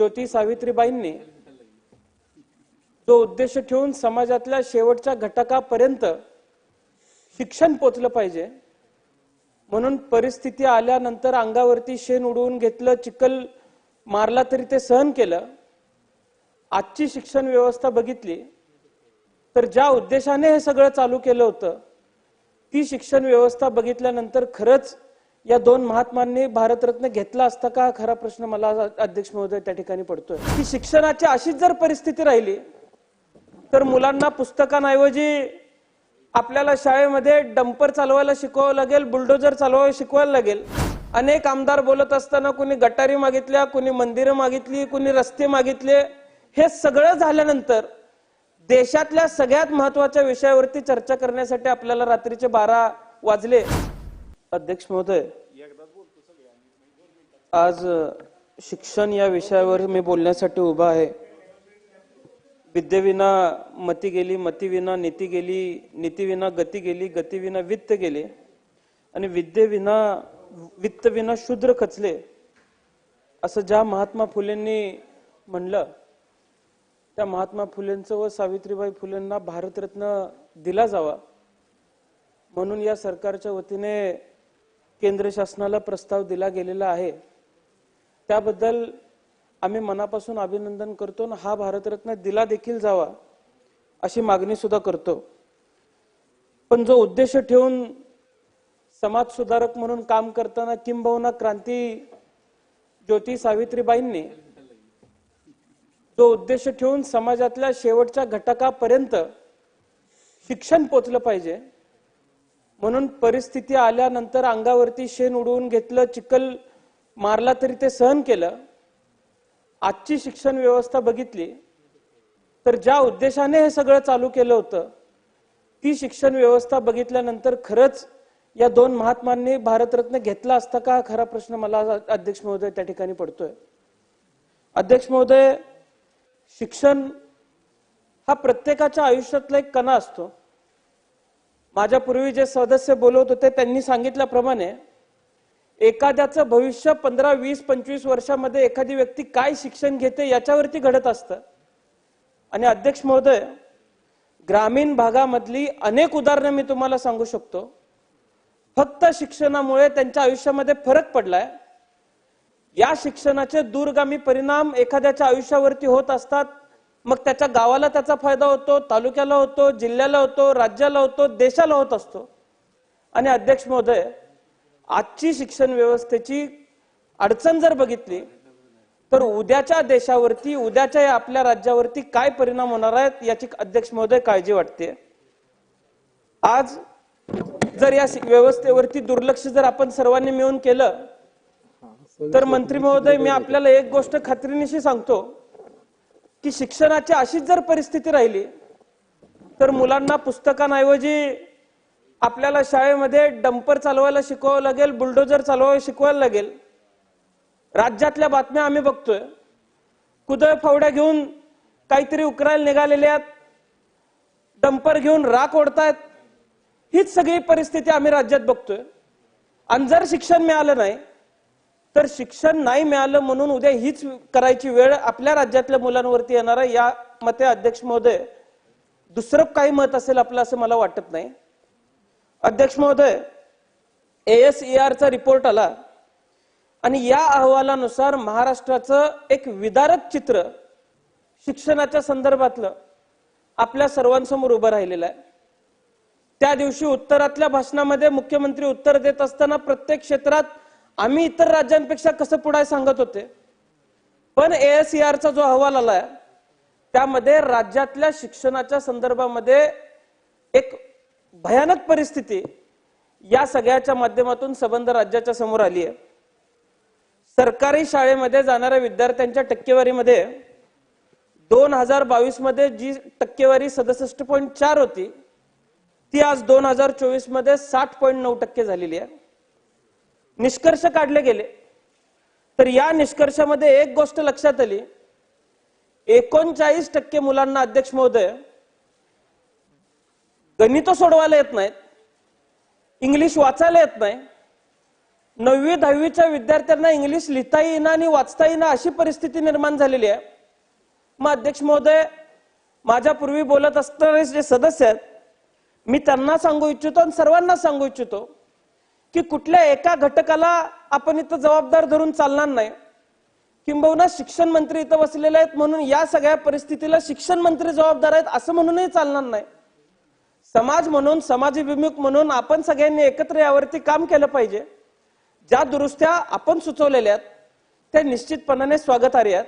ज्योती सावित्रीबाईंनी जो उद्देश ठेवून समाजातल्या शेवटच्या घटकापर्यंत शिक्षण पोचलं पाहिजे म्हणून परिस्थिती आल्यानंतर अंगावरती शेण उडवून घेतलं, चिखल मारला तरी ते सहन केलं. आजची शिक्षण व्यवस्था बघितली तर ज्या उद्देशाने हे सगळं चालू केलं होतं ती शिक्षण व्यवस्था बघितल्यानंतर खरंच या दोन महात्मांनी भारतरत्न घेतला असता का, हा खरा प्रश्न मला अध्यक्ष महोदय त्या ठिकाणी पडतोय. की शिक्षणाची अशीच जर परिस्थिती राहिली तर मुलांना पुस्तकांऐवजी आपल्याला शाळेमध्ये डंपर चालवायला शिकवावं लागेल, बुलडोजर चालवायला शिकवायला लागेल. अनेक आमदार बोलत असताना कुणी गटारी मागितल्या, कुणी मंदिरं मागितली, कुणी रस्ते मागितले. हे सगळं झाल्यानंतर देशातल्या सगळ्यात महत्त्वाच्या विषयावरती चर्चा करण्यासाठी आपल्याला रात्रीचे 12 वाजले. अध्यक्ष महोदय, आज शिक्षण या विषयावर मी बोलण्यासाठी उभा आहे. विद्येविना मती गेली, मतीविना नीती गेली, नीतीविना गती गेली, गतीविना वित्त गेले आणि विद्येविना वित्तविना शूद्र खचले, असं ज्या महात्मा फुलेंनी म्हणलं त्या महात्मा फुलेंचं व सावित्रीबाई फुलेंना भारतरत्न दिला जावा म्हणून या सरकारच्या वतीने केंद्र शासनाला प्रस्ताव दिला गेलेला आहे. त्याबद्दल आम्ही मनापासून अभिनंदन करतो आणि हा भारतरत्न दिला देखील जावा अशी मागणी सुद्धा करतो. पण जो उद्देश ठेवून समाज सुधारक म्हणून काम करताना किंबहुना क्रांती ज्योती सावित्रीबाईंनी जो उद्देश ठेवून समाजातल्या शेवटच्या घटकापर्यंत शिक्षण पोचलं पाहिजे म्हणून परिस्थिती आल्यानंतर अंगावरती शेण उडवून घेतलं, चिखल मारला तरी ते सहन केलं. आजची शिक्षण व्यवस्था बघितली तर ज्या उद्देशाने हे सगळं चालू केलं होतं ती शिक्षण व्यवस्था बघितल्यानंतर खरंच या दोन महात्मांनी भारतरत्न घेतला असता का, हा खरा प्रश्न मला अध्यक्ष महोदय त्या ठिकाणी पडतोय. अध्यक्ष महोदय, शिक्षण हा प्रत्येकाच्या आयुष्यातला एक कणा असतो. माझ्यापूर्वी जे सदस्य बोलत होते त्यांनी सांगितल्याप्रमाणे एखाद्याचं भविष्य 15, 20, 25 वर्षामध्ये एखादी व्यक्ती काय शिक्षण घेते याच्यावरती घडत असतं. आणि अध्यक्ष महोदय, ग्रामीण भागामधली अनेक उदाहरणं मी तुम्हाला सांगू शकतो. फक्त शिक्षणामुळे त्यांच्या आयुष्यामध्ये फरक पडलाय. या शिक्षणाचे दूरगामी परिणाम एखाद्याच्या आयुष्यावरती होत असतात. मग त्याच्या गावाला त्याचा फायदा होतो, तालुक्याला होतो, जिल्ह्याला होतो, राज्याला होतो, देशाला होत असतो. आणि अध्यक्ष महोदय, आजची शिक्षण व्यवस्थेची अडचण जर बघितली तर उद्याच्या देशावरती, उद्याच्या आपल्या राज्यावरती काय परिणाम होणार आहेत याची अध्यक्ष महोदय काळजी वाटते. आज जर या व्यवस्थेवरती दुर्लक्ष जर आपण सर्वांनी मिळून केलं तर मंत्री महोदय, मी आपल्याला एक गोष्ट खात्रीनिशी सांगतो की शिक्षणाची अशीच जर परिस्थिती राहिली तर मुलांना पुस्तकांऐवजी आपल्याला शाळेमध्ये डंपर चालवायला शिकवावं लागेल, बुलडोजर चालवायला शिकवायला लागेल. राज्यातल्या बातम्या आम्ही बघतोय, कुदळ फावड्या घेऊन काहीतरी उकरायला निघालेले आहेत, डंपर घेऊन राख ओढतायत. हीच सगळी परिस्थिती आम्ही राज्यात बघतोय. आणि जर शिक्षण मिळालं नाही तर शिक्षण नाही मिळालं म्हणून उद्या हीच करायची वेळ आपल्या राज्यातल्या मुलांवरती येणार आहे. या मते अध्यक्ष महोदय दुसरं काही मत असेल आपलं असं मला वाटत नाही. अध्यक्ष महोदय, ASER चा रिपोर्ट आला आणि या अहवालानुसार महाराष्ट्राचं एक विदारक चित्र शिक्षणाच्या संदर्भातलं आपल्या सर्वांसमोर उभं राहिलेलं आहे. त्या दिवशी उत्तरातल्या भाषणामध्ये मुख्यमंत्री उत्तर देत असताना प्रत्येक क्षेत्रात आम्ही इतर राज्यांपेक्षा कसं पुढे सांगत होते. पण ASER चा जो अहवाल आलाय त्यामध्ये राज्यातल्या शिक्षणाच्या संदर्भामध्ये एक भयानक परिस्थिती या सगळ्याच्या माध्यमातून संबंध राज्याच्या समोर आली आहे. सरकारी शाळेमध्ये जाणाऱ्या विद्यार्थ्यांच्या टक्केवारीमध्ये 2022 मध्ये जी टक्केवारी 67.4 होती ती आज 2024 मध्ये 60.9% झालेली आहे. निष्कर्ष काढले गेले तर या निष्कर्षामध्ये एक गोष्ट लक्षात आली, 39% मुलांना अध्यक्ष महोदय गणित सोडवायला येत नाहीत, इंग्लिश वाचायला येत नाही, 9वी 10वीच्या विद्यार्थ्यांना इंग्लिश लिहिता येईना आणि वाचता येईना अशी परिस्थिती निर्माण झालेली आहे। मग अध्यक्ष महोदय, माझ्या पूर्वी बोलत असणारे जे सदस्य आहेत, मी त्यांना सांगू इच्छितो आणि सर्वांना सांगू इच्छितो की कुठल्या एका घटकाला आपण इथं जबाबदार धरून चालणार नाही। किंबहुना शिक्षण मंत्री इथं बसलेले आहेत म्हणून या सगळ्या परिस्थितीला शिक्षण मंत्री जबाबदार आहेत असं म्हणूनही चालणार नाही। समाज म्हणून, समाजाभिमुख म्हणून आपण सगळ्यांनी एकत्र यावरती काम केलं पाहिजे। ज्या दुरुस्त्या आपण सुचवलेल्या आहेत त्या निश्चितपणाने स्वागतार्ह आहेत,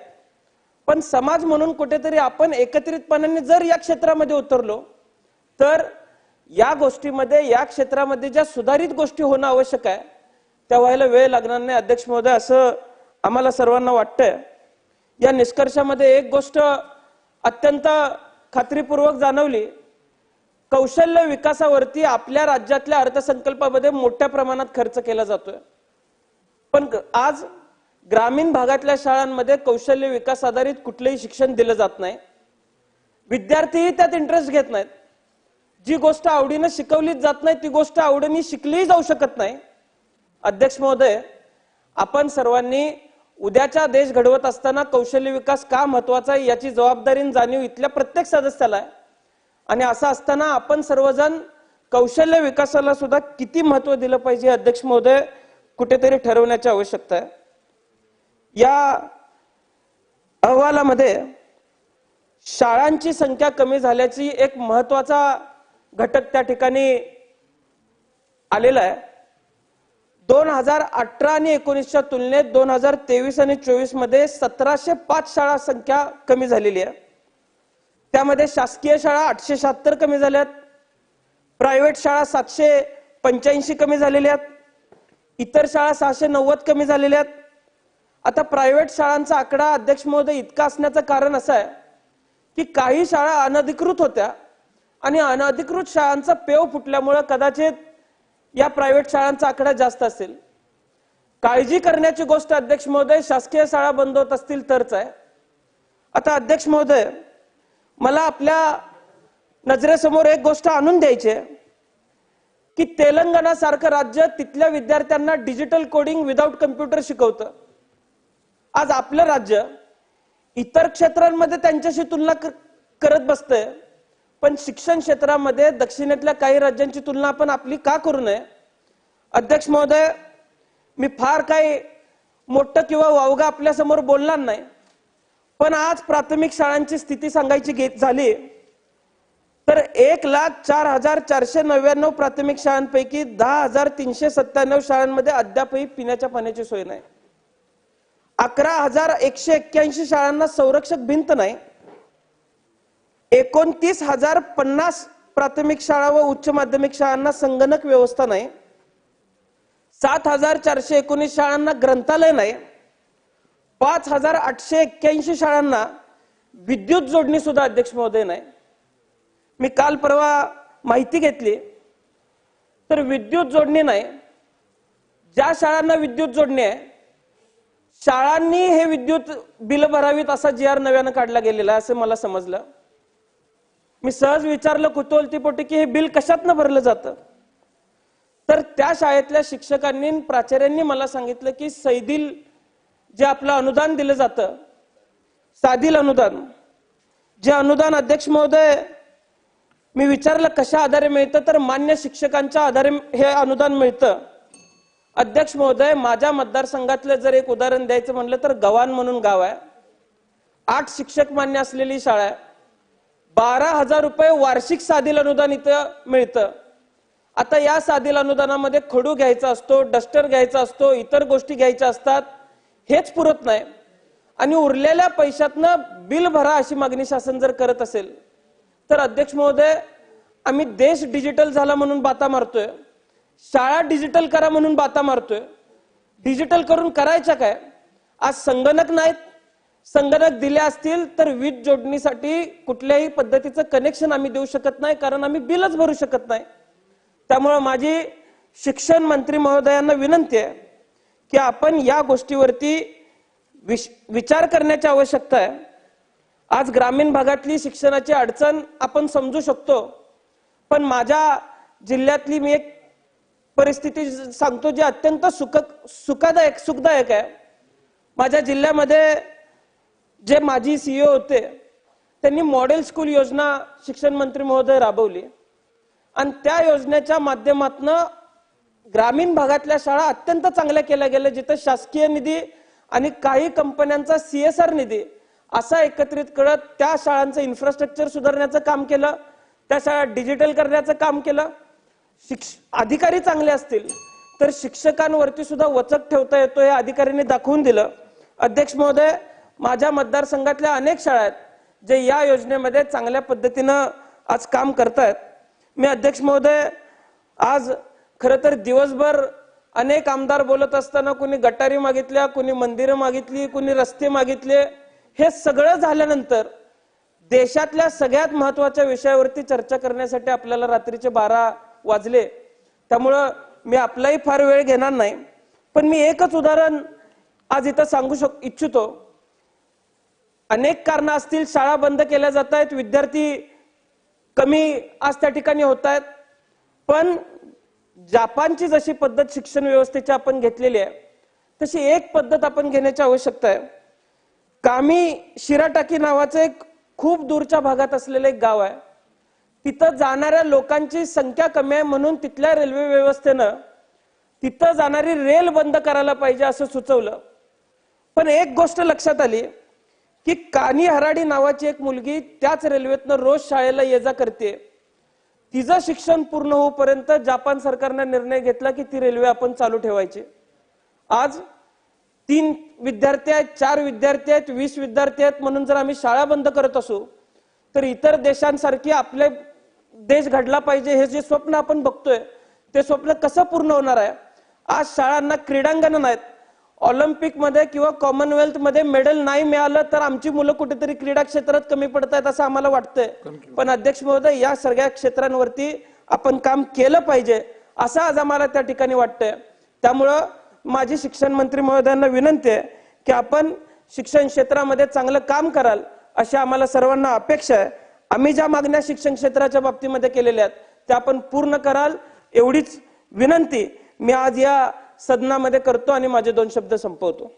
पण समाज म्हणून कुठेतरी आपण एकत्रितपणाने जर या क्षेत्रामध्ये उतरलो तर या गोष्टीमध्ये, या क्षेत्रामध्ये ज्या सुधारित गोष्टी होणं आवश्यक आहे त्या व्हायला वेळ लागणार नाही अध्यक्ष महोदय, असं आम्हाला सर्वांना वाटतंय। या निष्कर्षामध्ये एक गोष्ट अत्यंत खात्रीपूर्वक जाणवली, कौशल्य विकासावरती आपल्या राज्यातल्या अर्थसंकल्पामध्ये मोठ्या प्रमाणात खर्च केला जातोय, पण आज ग्रामीण भागातल्या शाळांमध्ये कौशल्य विकास आधारित कुठलेही शिक्षण दिलं जात नाही। विद्यार्थीही त्यात इंटरेस्ट घेत नाहीत। जी गोष्ट आवडीने शिकवलीच जात नाही ती गोष्ट आवडीने शिकलीही जाऊ शकत नाही। अध्यक्ष महोदय, आपण सर्वांनी उद्याचा देश घडवत असताना कौशल्य विकास का महत्वाचा आहे याची जबाबदारी जाणीव इथल्या प्रत्येक सदस्याला आहे, आणि असं असताना आपण सर्वजण कौशल्य विकासाला सुद्धा किती महत्व दिलं पाहिजे अध्यक्ष महोदय कुठेतरी ठरवण्याची आवश्यकता आहे। या अहवालामध्ये शाळांची संख्या कमी झाल्याची एक महत्वाचा घटक त्या ठिकाणी आलेला आहे। 2018 आणि 19च्या तुलनेत 2023 आणि 24 मध्ये 1705 शाळा संख्या कमी झालेली आहे। त्यामध्ये शासकीय शाळा 876 कमी झाल्यात, प्रायव्हेट शाळा 785 कमी झालेल्या आहेत, इतर शाळा 690 कमी झालेल्या आहेत। आता प्रायव्हेट शाळांचा आकडा अध्यक्ष महोदय इतका असण्याचं कारण असं आहे की काही शाळा अनधिकृत होत्या आणि अनधिकृत शाळांचा पेव फुटल्यामुळे कदाचित या प्रायव्हेट शाळांचा आकडा जास्त असेल। काळजी करण्याची गोष्ट अध्यक्ष महोदय शासकीय शाळा बंद होत असतील तरच आहे। आता अध्यक्ष महोदय, मला आपल्या नजरेसमोर एक गोष्ट आणून द्यायची आहे की तेलंगणा सारखं राज्य तिथल्या विद्यार्थ्यांना डिजिटल कोडिंग विदाउट कम्प्युटर शिकवतं। आज आपलं राज्य इतर क्षेत्रांमध्ये त्यांच्याशी तुलना करत बसतंय, पण शिक्षण क्षेत्रामध्ये दक्षिणेतल्या काही राज्यांची तुलना आपण आपली का करू नये? अध्यक्ष महोदय, मी फार काही मोठं किंवा वावगा आपल्या समोर बोलणार नाही, पण आज प्राथमिक शाळांची स्थिती सांगायची झाली तर 1,04,499 प्राथमिक शाळांपैकी 10,397 शाळांमध्ये अद्यापही पिण्याच्या पाण्याची सोय नाही। 11,181 शाळांना संरक्षक भिंत नाही। 29,050 प्राथमिक शाळा व उच्च माध्यमिक शाळांना संगणक व्यवस्था नाही। 7,419 शाळांना ग्रंथालय नाही। 5,881 शाळांना विद्युत जोडणी सुद्धा अध्यक्ष महोदय नाही। मी काल परवा माहिती घेतली तर विद्युत जोडणी नाही, ज्या शाळांना विद्युत जोडणी आहे शाळांनी हे विद्युत बिल भरावीत असा GR नव्यानं काढला गेलेला असं मला समजलं। मी सहज विचारलं कुतूहलतेपोटी की हे बिल कशातनं भरलं जातं, तर त्या शाळेतल्या शिक्षकांनी प्राचार्यांनी मला सांगितलं की सैदिल जे आपलं अनुदान दिलं जातं, साधील अनुदान, जे अनुदान अध्यक्ष महोदय मी विचारलं कशा आधारे मिळतं तर मान्य शिक्षकांच्या आधारे हे अनुदान मिळतं। अध्यक्ष महोदय, माझ्या मतदारसंघातलं जर एक उदाहरण द्यायचं म्हणलं तर गव्हाण म्हणून गाव आहे, 8 शिक्षक मान्य असलेली शाळा आहे, 12,000 रुपये वार्षिक साधील अनुदान इथं मिळतं। आता या साधील अनुदानामध्ये खडू घ्यायचा असतो, डस्टर घ्यायचा असतो, इतर गोष्टी घ्यायच्या असतात, हेच पुरत नाही आणि उरलेल्या पैशातनं बिल भरा अशी मागणी शासन जर करत असेल तर अध्यक्ष महोदय, आम्ही देश डिजिटल झाला म्हणून बाता मारतोय, शाळा डिजिटल करा म्हणून बाता मारतोय, डिजिटल करून करायचं काय? आज संगणक नाहीत, संगणक दिले असतील तर वीज जोडणीसाठी कुठल्याही पद्धतीचं कनेक्शन आम्ही देऊ शकत नाही, कारण आम्ही बिलच भरू शकत नाही। त्यामुळे माझी शिक्षण मंत्री महोदयांना विनंती आहे की आपण या गोष्टीवरती विचार करण्याची आवश्यकता आहे। आज ग्रामीण भागातली शिक्षणाची अडचण आपण समजू शकतो, पण माझ्या जिल्ह्यातली मी एक परिस्थिती सांगतो जी अत्यंत सुखदायक आहे। माझ्या जिल्ह्यामध्ये जे माजी सीईओ होते त्यांनी मॉडेल स्कूल योजना शिक्षण मंत्री महोदय राबवली आणि त्या योजनेच्या माध्यमातून ग्रामीण भागातल्या शाळा अत्यंत चांगल्या केल्या गेल्या, जिथे शासकीय निधी आणि काही कंपन्यांचा CSR निधी असा एकत्रित करत त्या शाळांचं इन्फ्रास्ट्रक्चर सुधारण्याचं काम केलं, त्या शाळा डिजिटल करण्याचं काम केलं। अधिकारी चांगले असतील तर शिक्षकांवरती सुद्धा वचक ठेवता येतो हे अधिकाऱ्यांनी दाखवून दिलं। अध्यक्ष महोदय, माझ्या मतदारसंघातल्या अनेक शाळा आहेत जे या योजनेमध्ये चांगल्या पद्धतीनं आज काम करतायत। मी अध्यक्ष महोदय, आज खरं तर दिवसभर अनेक आमदार बोलत असताना कुणी गटारी मागितल्या, कुणी मंदिरं मागितली, कुणी रस्ते मागितले। हे सगळं झाल्यानंतर देशातल्या सगळ्यात महत्त्वाच्या विषयावरती चर्चा करण्यासाठी आपल्याला रात्रीचे 12 वाजले। त्यामुळं मी आपलाही फार वेळ घेणार नाही, पण मी एकच उदाहरण आज इथं सांगू इच्छितो। अनेक कारणं असतील, शाळा बंद केल्या जात आहेत, विद्यार्थी कमी आज त्या ठिकाणी होत आहेत, पण जपानची जशी पद्धत शिक्षण व्यवस्थेची आपण घेतलेली आहे तशी एक पद्धत आपण घेण्याची आवश्यकता आहे। कामी शिराटाकी नावाचं एक खूप दूरच्या भागात असलेलं एक गाव आहे, तिथं जाणाऱ्या लोकांची संख्या कमी आहे म्हणून तिथल्या रेल्वे व्यवस्थेनं तिथं जाणारी रेल बंद करायला पाहिजे असं सुचवलं। पण एक गोष्ट लक्षात आली की कानी हराडी नावाची एक मुलगी त्याच रेल्वेतनं रोज शाळेला ये जा करते। तिचं शिक्षण पूर्ण होईपर्यंत जपान सरकारने निर्णय घेतला की ती रेल्वे आपण चालू ठेवायची। आज 3 विद्यार्थी आहेत, 4 विद्यार्थी आहेत, 20 विद्यार्थी आहेत म्हणून जर आम्ही शाळा बंद करत असू तर इतर देशांसारखी आपले देश घडला पाहिजे हे जे स्वप्न आपण बघतोय ते स्वप्न कसं पूर्ण होणार आहे? आज शाळांना क्रीडांगण नाहीत, ऑलिम्पिक मध्ये किंवा कॉमनवेल्थ मध्ये मेडल नाही मिळालं तर आमची मुलं कुठेतरी क्रीडा क्षेत्रात कमी पडतायत असं आम्हाला वाटतंय। पण अध्यक्ष महोदय, या सगळ्या क्षेत्रांवरती आपण काम केलं पाहिजे असं आज आम्हाला त्या ठिकाणी वाटतंय। त्यामुळं माझी शिक्षण मंत्री महोदयांना विनंती आहे की आपण शिक्षण क्षेत्रामध्ये चांगलं काम कराल अशी आम्हाला सर्वांना अपेक्षा आहे। आम्ही ज्या मागण्या शिक्षण क्षेत्राच्या बाबतीमध्ये केलेल्या आहेत त्या आपण पूर्ण कराल एवढीच विनंती मी आज या सदनामध्ये करतो आणि माझे 2 शब्द संपवतो।